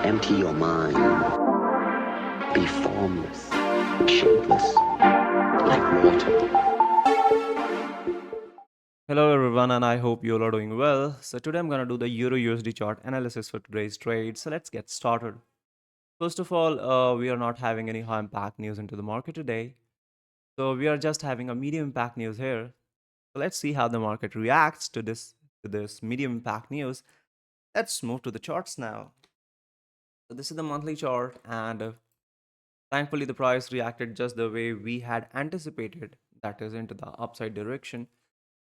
Empty your mind. Be formless, shapeless, like water. Hello everyone, and I hope you all are doing well. So today I'm gonna do the Euro USD chart analysis for today's trade. So let's get started. First of all, we are not having any high impact news into the market today. So we are just having a medium impact news here. So let's see how the market reacts to this medium impact news. Let's move to the charts now. So this is the monthly chart, and thankfully the price reacted just the way we had anticipated, that is into the upside direction.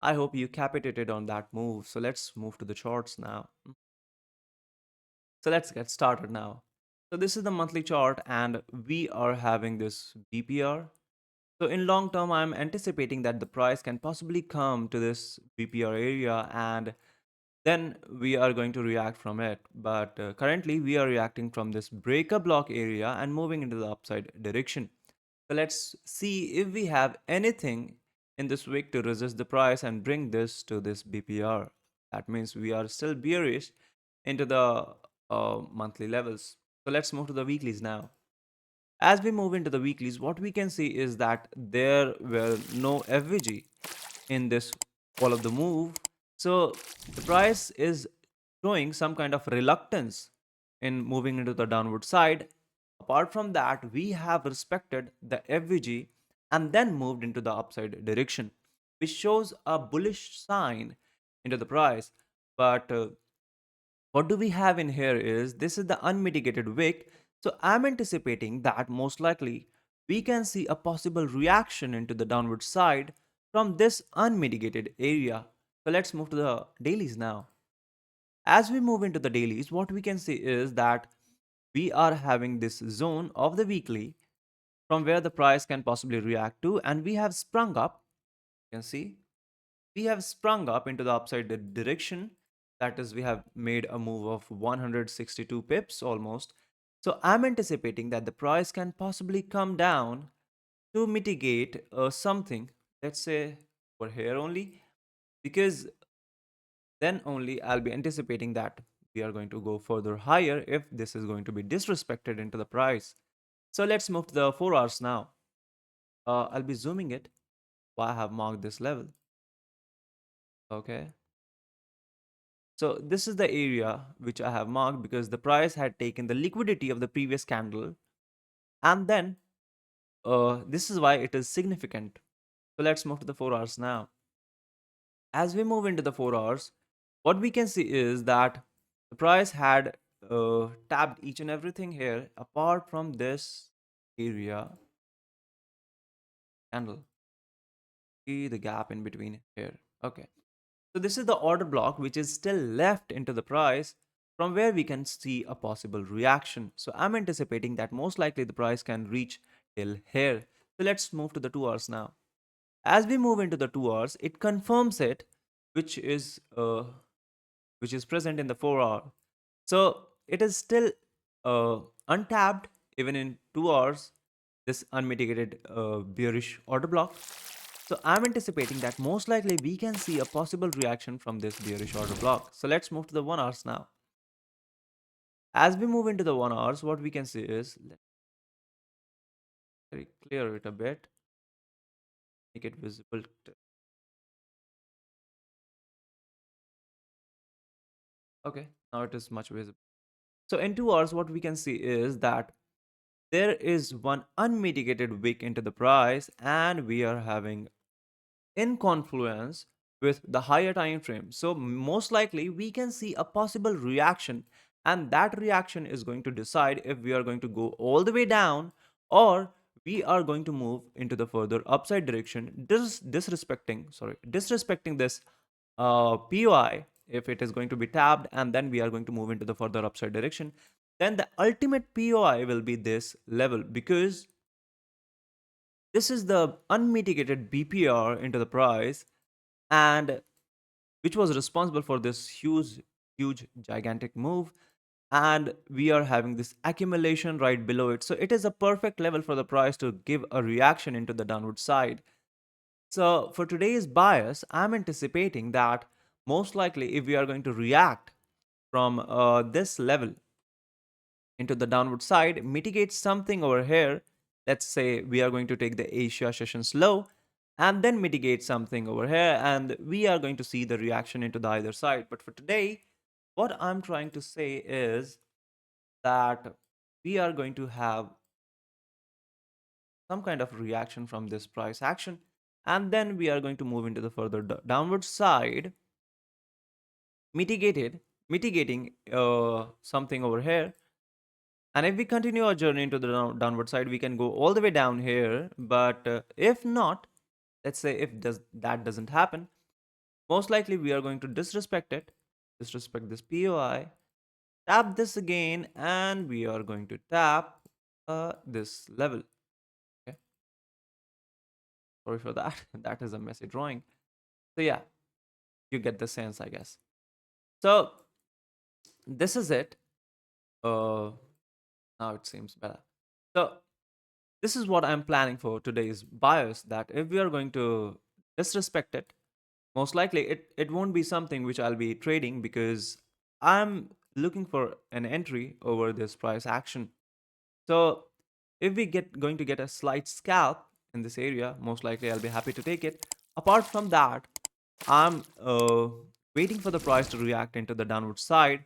I hope you capitulated on that move. So let's move to the charts now. So let's get started now. So this is the monthly chart and we are having this BPR. So in long term, I'm anticipating that the price can possibly come to this BPR area and then we are going to react from it. But currently we are reacting from this breaker block area and moving into the upside direction. So let's see if we have anything in this week to resist the price and bring this to this BPR. That means we are still bearish into the monthly levels. So let's move to the weeklies now. As we move into the weeklies, what we can see is that there were no FVG in this all of the move. So the price is showing some kind of reluctance in moving into the downward side. Apart from that, we have respected the FVG and then moved into the upside direction, which shows a bullish sign into the price. But what do we have in here is this is the unmitigated wick. So I'm anticipating that most likely we can see a possible reaction into the downward side from this unmitigated area. So let's move to the dailies now. As we move into the dailies, what we can see is that we are having this zone of the weekly from where the price can possibly react to, and we have sprung up. You can see we have sprung up into the upside direction. That is, we have made a move of 162 pips almost. So I'm anticipating that the price can possibly come down to mitigate something, let's say over here only, because then only I'll be anticipating that we are going to go further higher if this is going to be disrespected into the price. So let's move to the 4 hours now. I'll be zooming it. I have marked this level. Okay. So this is the area which I have marked because the price had taken the liquidity of the previous candle, and then this is why it is significant. So let's move to the 4 hours now. As we move into the 4 hours, what we can see is that the price had tapped each and everything here apart from this area candle. See the gap in between here. Okay. So this is the order block which is still left into the price from where we can see a possible reaction. So I'm anticipating that most likely the price can reach till here. So let's move to the 2 hours now. As we move into the 2 hours, it confirms it, which is uh, which is present in the 4 hour. So it is still untapped even in 2 hours, this unmitigated bearish order block. So I'm anticipating that most likely we can see a possible reaction from this bearish order block. So let's move to the 1 hours now. As we move into the 1 hours, what we can see is, let's clear it a bit, make it visible. Okay, now it is much visible. So in 2 hours, what we can see is that there is one unmitigated wick into the price and we are having in confluence with the higher time frame. So most likely we can see a possible reaction, and that reaction is going to decide if we are going to go all the way down or we are going to move into the further upside direction, disrespecting this POI. If it is going to be tapped and then we are going to move into the further upside direction, then the ultimate POI will be this level, because this is the unmitigated BPR into the price, and which was responsible for this huge, gigantic move. And we are having this accumulation right below it. So it is a perfect level for the price to give a reaction into the downward side. So for today's bias, I'm anticipating that most likely if we are going to react from this level, into the downward side, mitigate something over here. Let's say we are going to take the Asia sessions low and then mitigate something over here, and we are going to see the reaction into the either side. But for today, what I'm trying to say is that we are going to have some kind of reaction from this price action, and then we are going to move into the further downward side, mitigating something over here. And if we continue our journey into the downward side, we can go all the way down here. But if not, let's say if that doesn't happen, most likely we are going to disrespect this POI, tap this again, and we are going to tap this level. Okay, sorry for that. That is a messy drawing. So yeah, you get the sense, I guess. So this is it. Uh, Now it seems better. So this is what I'm planning for today's buyers, that if we are going to disrespect it, most likely it won't be something which I'll be trading, because I'm looking for an entry over this price action. So if we going to get a slight scalp in this area, most likely I'll be happy to take it. Apart from that, I'm waiting for the price to react into the downward side.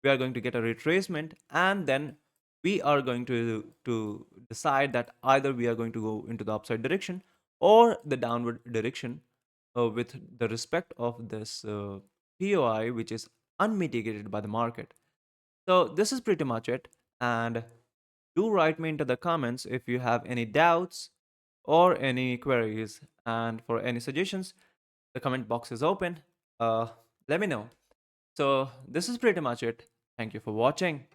We are going to get a retracement, and then we are going to decide that either we are going to go into the upside direction or the downward direction, with the respect of this POI, which is unmitigated by the market. So this is pretty much it, and do write me into the comments if you have any doubts or any queries, and for any suggestions, the comment box is open. uh, Let me know. So this is pretty much it. Thank you for watching.